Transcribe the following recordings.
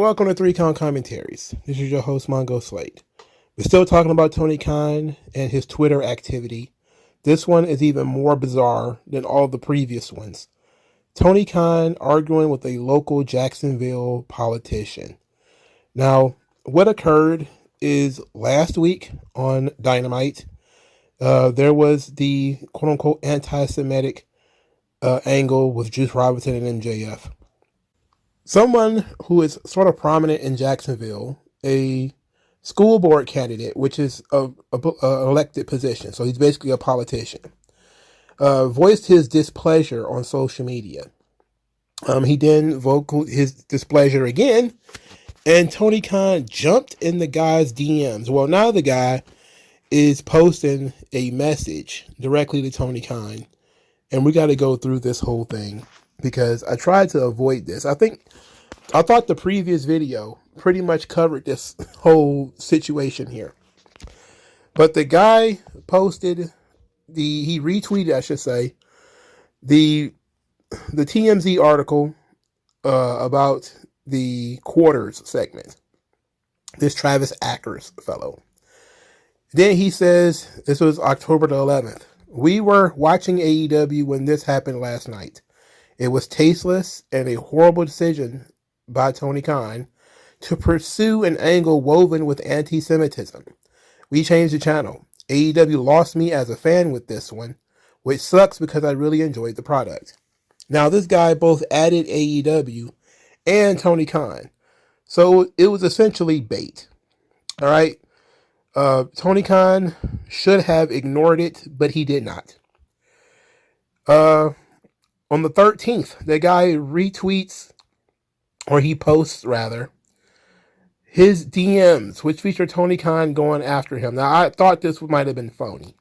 welcome to 3 Count Commentaries. This is your host, MagMongoSlade. We're still talking about Tony Khan and his Twitter activity. This one is even more bizarre than all the previous ones. Tony Khan arguing with a local Jacksonville politician. Now, what occurred is last week on Dynamite, there was the quote-unquote anti-Semitic angle with Juice Robinson and MJF. Someone who is sort of prominent in Jacksonville, a school board candidate, which is an elected position, so he's basically a politician, voiced his displeasure on social media. He then voiced his displeasure again, and Tony Khan jumped in the guy's DMs. Well, now the guy is posting a message directly to Tony Khan, and we got to go through this whole thing because I tried to avoid this. I thought the previous video pretty much covered this whole situation here. But the guy posted he retweeted, I should say, the TMZ article about the quarters segment. This Travis Ackers fellow. Then he says, this was October the 11th. We were watching AEW when this happened last night. It was tasteless and a horrible decision by Tony Khan to pursue an angle woven with anti-Semitism. We changed the channel. AEW lost me as a fan with this one, which sucks because I really enjoyed the product. Now, this guy both added AEW and Tony Khan. So it was essentially bait. All right. Tony Khan should have ignored it, but he did not. On the 13th, the guy retweets, or he posts rather, his DMs, which feature Tony Khan going after him. Now, I thought this might have been phony.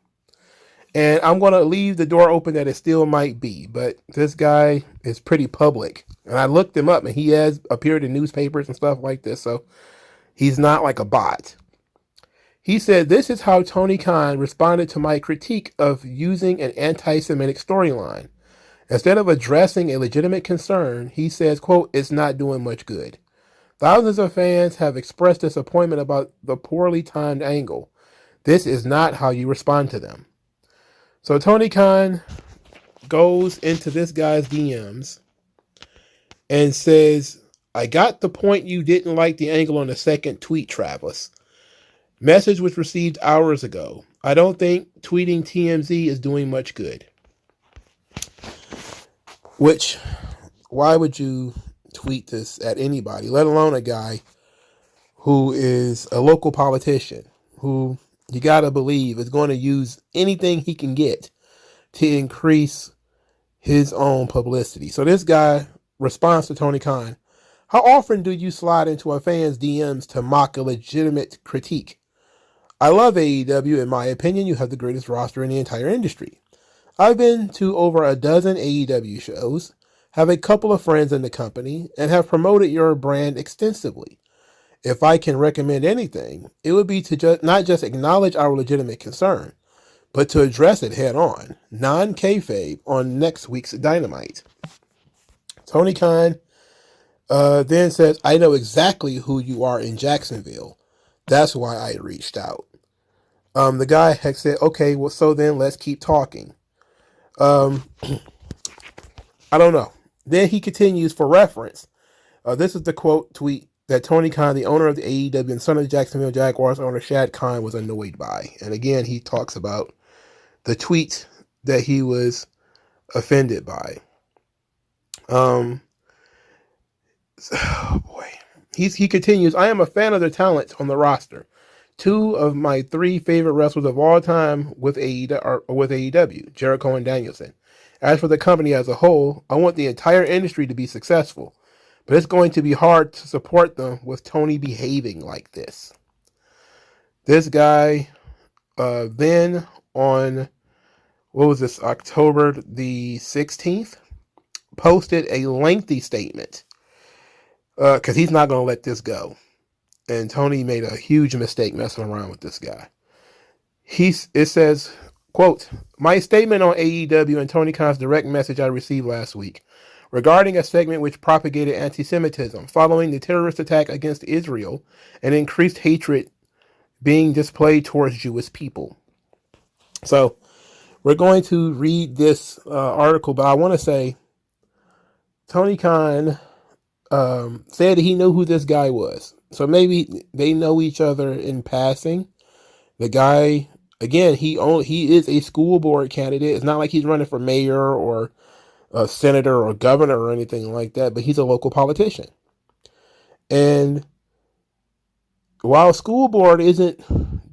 And I'm going to leave the door open that it still might be. But this guy is pretty public. And I looked him up, and he has appeared in newspapers and stuff like this. So he's not like a bot. He said, this is how Tony Khan responded to my critique of using an anti-Semitic storyline. Instead of addressing a legitimate concern, he says, quote, it's not doing much good. Thousands of fans have expressed disappointment about the poorly timed angle. This is not how you respond to them. So Tony Khan goes into this guy's DMs and says, I got the point you didn't like the angle on the second tweet, Travis. Message was received hours ago. I don't think tweeting TMZ is doing much good. Which, why would you tweet this at anybody, let alone a guy who is a local politician, who you got to believe is going to use anything he can get to increase his own publicity. So this guy responds to Tony Khan, how often do you slide into a fan's DMs to mock a legitimate critique? I love AEW. In my opinion, you have the greatest roster in the entire industry. I've been to over a dozen AEW shows, have a couple of friends in the company, and have promoted your brand extensively. If I can recommend anything, it would be to not just acknowledge our legitimate concern, but to address it head on, non-kayfabe, on next week's Dynamite. Tony Khan then says, I know exactly who you are in Jacksonville. That's why I reached out. The guy had said, okay, well, so then let's keep talking. I don't know. Then he continues for reference. This is the quote tweet that Tony Khan, the owner of the AEW and son of the Jacksonville Jaguars owner Shad Khan, was annoyed by. And again, he talks about the tweet that he was offended by. Oh boy. He continues, I am a fan of the talent on the roster. 2 of my 3 favorite wrestlers of all time with AEW, Jericho and Danielson. As for the company as a whole, I want the entire industry to be successful, but it's going to be hard to support them with Tony behaving like this. This guy then on, what was this, October the 16th, posted a lengthy statement because he's not going to let this go. And Tony made a huge mistake messing around with this guy. It says, quote, my statement on AEW and Tony Khan's direct message I received last week. regarding a segment which propagated anti-Semitism following the terrorist attack against Israel and increased hatred being displayed towards Jewish people. So we're going to read this article, but I want to say Tony Khan said that he knew who this guy was. So maybe they know each other in passing. The guy, again, he is a school board candidate. It's not like he's running for mayor or a senator or governor or anything like that, but he's a local politician. And while school board isn't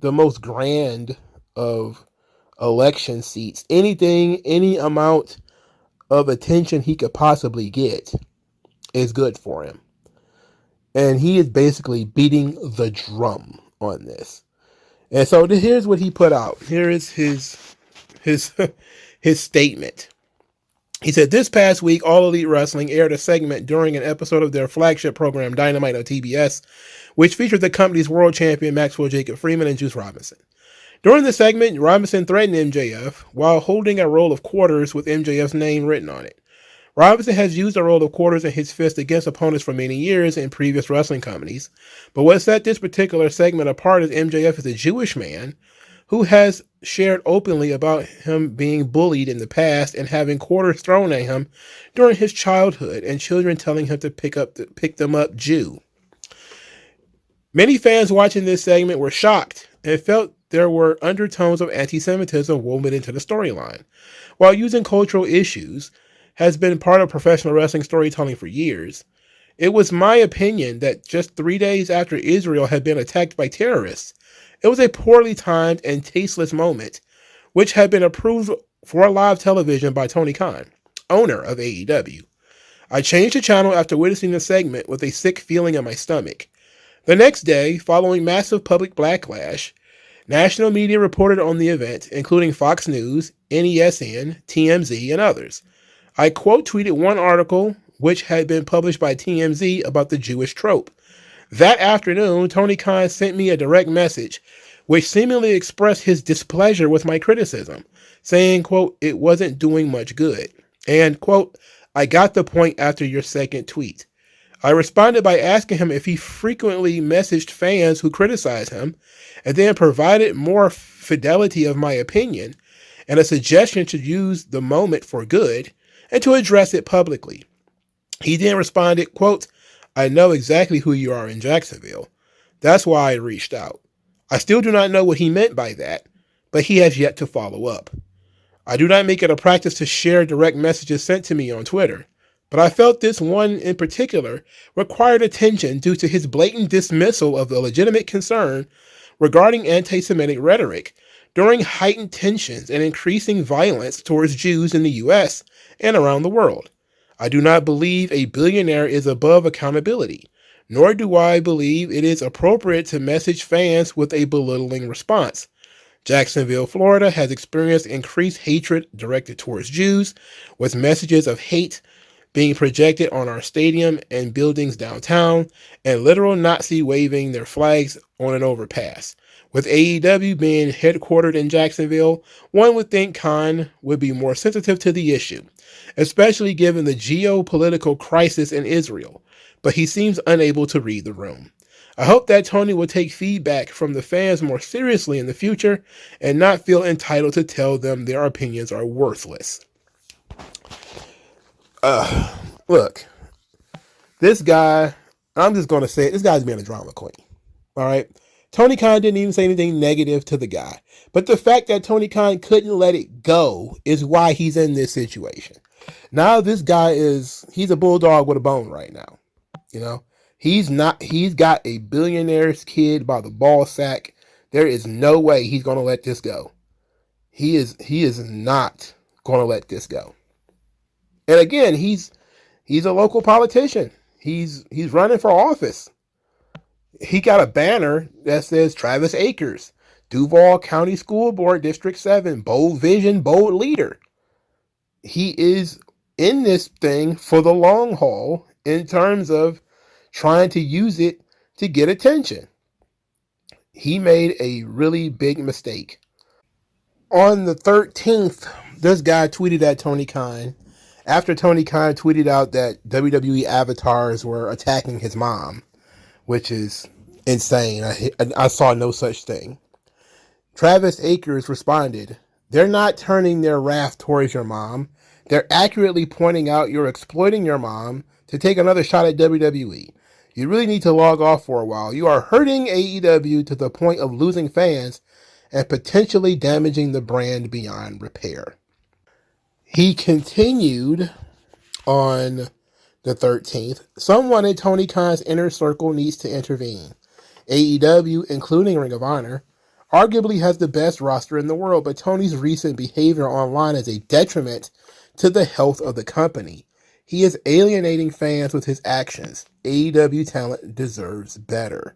the most grand of election seats, any amount of attention he could possibly get is good for him. And he is basically beating the drum on this. And so here's what he put out. Here is his statement. He said, this past week, All Elite Wrestling aired a segment during an episode of their flagship program, Dynamite on TBS, which featured the company's world champion, Maxwell Jacob Freeman, and Juice Robinson. During the segment, Robinson threatened MJF while holding a roll of quarters with MJF's name written on it. Robinson has used a roll of quarters in his fist against opponents for many years in previous wrestling companies, but what set this particular segment apart is MJF is a Jewish man who has shared openly about him being bullied in the past and having quarters thrown at him during his childhood and children telling him to pick them up Jew. Many fans watching this segment were shocked and felt there were undertones of anti-Semitism woven into the storyline. While using cultural issues has been part of professional wrestling storytelling for years, it was my opinion that just 3 days after Israel had been attacked by terrorists, it was a poorly timed and tasteless moment, which had been approved for live television by Tony Khan, owner of AEW. I changed the channel after witnessing the segment with a sick feeling in my stomach. The next day, following massive public backlash, national media reported on the event, including Fox News, NESN, TMZ, and others. I quote tweeted one article which had been published by TMZ about the Jewish trope. That afternoon, Tony Khan sent me a direct message which seemingly expressed his displeasure with my criticism, saying, quote, it wasn't doing much good, and, quote, I got the point after your second tweet. I responded by asking him if he frequently messaged fans who criticized him, and then provided more fidelity of my opinion and a suggestion to use the moment for good and to address it publicly. He then responded, quote, I know exactly who you are in Jacksonville. That's why I reached out. I still do not know what he meant by that, but he has yet to follow up. I do not make it a practice to share direct messages sent to me on Twitter, but I felt this one in particular required attention due to his blatant dismissal of the legitimate concern regarding anti-Semitic rhetoric during heightened tensions and increasing violence towards Jews in the U.S. and around the world. I do not believe a billionaire is above accountability, nor do I believe it is appropriate to message fans with a belittling response. Jacksonville, Florida has experienced increased hatred directed towards Jews, with messages of hate being projected on our stadium and buildings downtown, and literal Nazi waving their flags on an overpass. With AEW being headquartered in Jacksonville, one would think Khan would be more sensitive to the issue, especially given the geopolitical crisis in Israel, but he seems unable to read the room. I hope that Tony will take feedback from the fans more seriously in the future and not feel entitled to tell them their opinions are worthless. Look, this guy, I'm just going to say it, this guy's being a drama queen. All right. Tony Khan didn't even say anything negative to the guy. But the fact that Tony Khan couldn't let it go is why he's in this situation. Now this guy he's a bulldog with a bone right now. You know, he's got a billionaire's kid by the ball sack. There is no way he's going to let this go. He is not going to let this go. And again, he's a local politician. He's running for office. He got a banner that says Travis Akers, Duval County School Board, District 7, bold vision, bold leader. He is in this thing for the long haul in terms of trying to use it to get attention. He made a really big mistake. On the 13th, this guy tweeted at Tony Khan After Tony Khan tweeted out that WWE avatars were attacking his mom, which is insane. I saw no such thing. Travis Akers responded, "They're not turning their wrath towards your mom. They're accurately pointing out you're exploiting your mom to take another shot at WWE. You really need to log off for a while. You are hurting AEW to the point of losing fans and potentially damaging the brand beyond repair." He continued on the 13th. "Someone in Tony Khan's inner circle needs to intervene. AEW, including Ring of Honor, arguably has the best roster in the world, but Tony's recent behavior online is a detriment to the health of the company. He is alienating fans with his actions. AEW talent deserves better."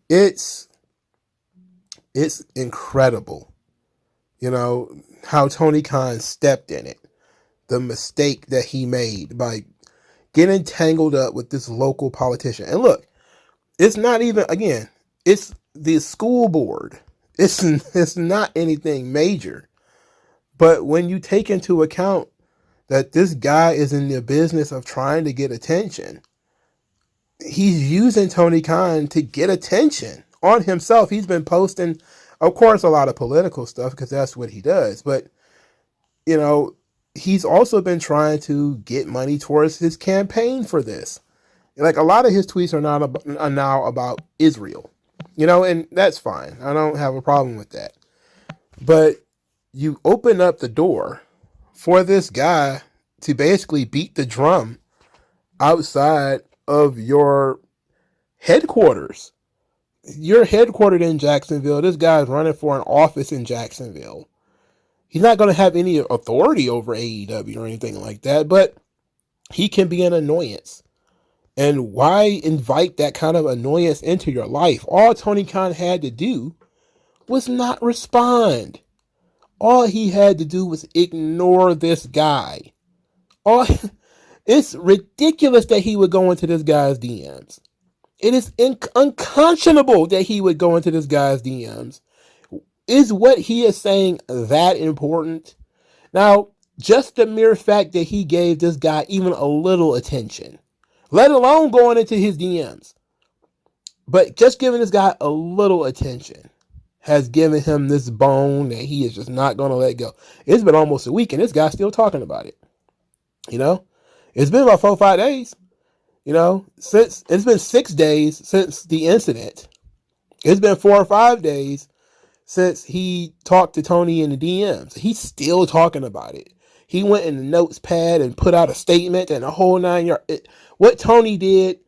It's incredible, how Tony Khan stepped in it. The mistake that he made by getting tangled up with this local politician. And look, it's not even, again, it's the school board. It's not anything major. But when you take into account that this guy is in the business of trying to get attention, he's using Tony Khan to get attention on himself. He's been posting, of course, a lot of political stuff because that's what he does. But, he's also been trying to get money towards his campaign for this. Like, a lot of his tweets are now about Israel, and that's fine. I don't have a problem with that. But you open up the door for this guy to basically beat the drum outside of your headquarters. You're headquartered in Jacksonville. This guy's running for an office in Jacksonville. He's not going to have any authority over AEW or anything like that, but he can be an annoyance. And why invite that kind of annoyance into your life? All Tony Khan had to do was not respond. All he had to do was ignore this guy. It's ridiculous that he would go into this guy's DMs. It is unconscionable that he would go into this guy's DMs. Is what he is saying that important? Now, just the mere fact that he gave this guy even a little attention, let alone going into his DMs, but just giving this guy a little attention has given him this bone that he is just not going to let go. It's been almost a week and this guy's still talking about it. It's been about 4 or 5 days. Since it's been 6 days since the incident. It's been 4 or 5 days since he talked to Tony in the DMs. He's still talking about it. He went in the notes pad and put out a statement and a whole 9 yards. What Tony did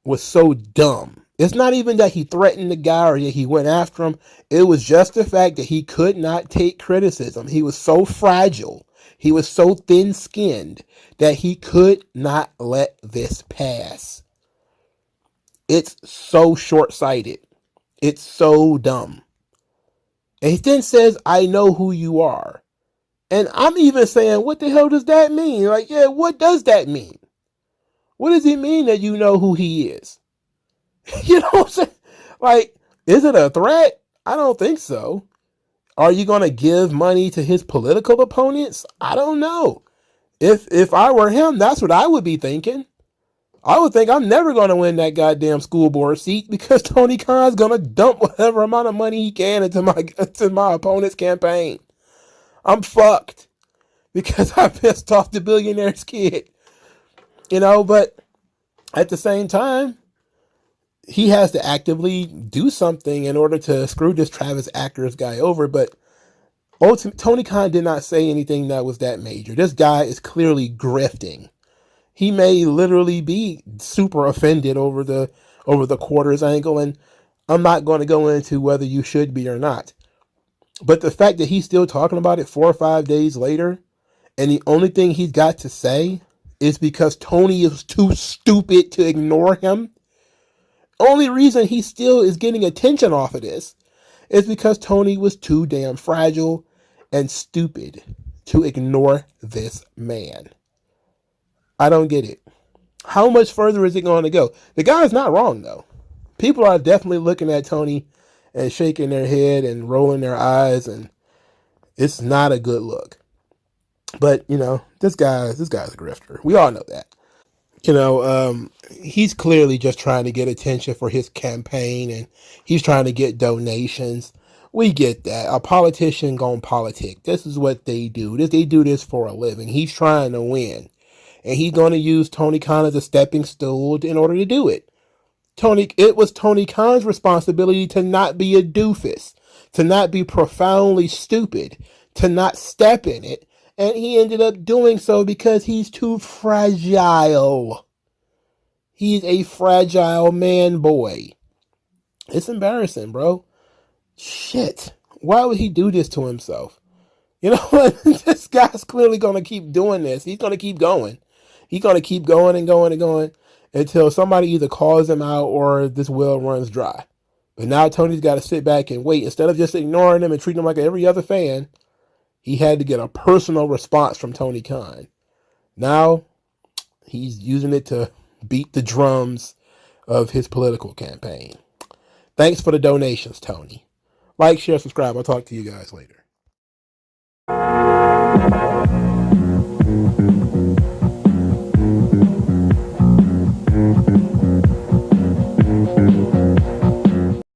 was so dumb. It's not even that he threatened the guy or that he went after him. It was just the fact that he could not take criticism. He was so fragile. He was so thin-skinned that he could not let this pass. It's so short-sighted. It's so dumb. And he then says, "I know who you are." And I'm even saying, what the hell does that mean? Like, yeah, what does that mean? What does it mean that you know who he is? You know what I'm saying? Like, is it a threat? I don't think so. Are you going to give money to his political opponents? I don't know. If I were him, that's what I would be thinking. I would think I'm never going to win that goddamn school board seat because Tony Khan's going to dump whatever amount of money he can into my opponent's campaign. I'm fucked because I pissed off the billionaire's kid. But at the same time, he has to actively do something in order to screw this Travis Akers guy over. But Tony Khan did not say anything that was that major. This guy is clearly grifting. He may literally be super offended over the quarters angle, and I'm not going to go into whether you should be or not. But the fact that he's still talking about it 4 or 5 days later, and the only thing he's got to say is because Tony is too stupid to ignore him. Only reason he still is getting attention off of this is because Tony was too damn fragile and stupid to ignore this man. I don't get it. How much further is it going to go? The guy's not wrong, though. People are definitely looking at Tony and shaking their head and rolling their eyes, and it's not a good look. But, this guy's a grifter. We all know that. He's clearly just trying to get attention for his campaign, and he's trying to get donations. We get that. A politician gonna politic. This is what they do. They do this for a living. He's trying to win, and he's going to use Tony Khan as a stepping stool in order to do it. It was Tony Khan's responsibility to not be a doofus, to not be profoundly stupid, to not step in it. And he ended up doing so because he's too fragile. He's a fragile man boy. It's embarrassing, bro. Shit. Why would he do this to himself? You know what? This guy's clearly going to keep doing this. He's going to keep going. He's going to keep going and going and going until somebody either calls him out or this well runs dry. But now Tony's got to sit back and wait. Instead of just ignoring him and treating him like every other fan, he had to get a personal response from Tony Khan. Now, he's using it to beat the drums of his political campaign. Thanks for the donations, Tony. Like, share, subscribe. I'll talk to you guys later.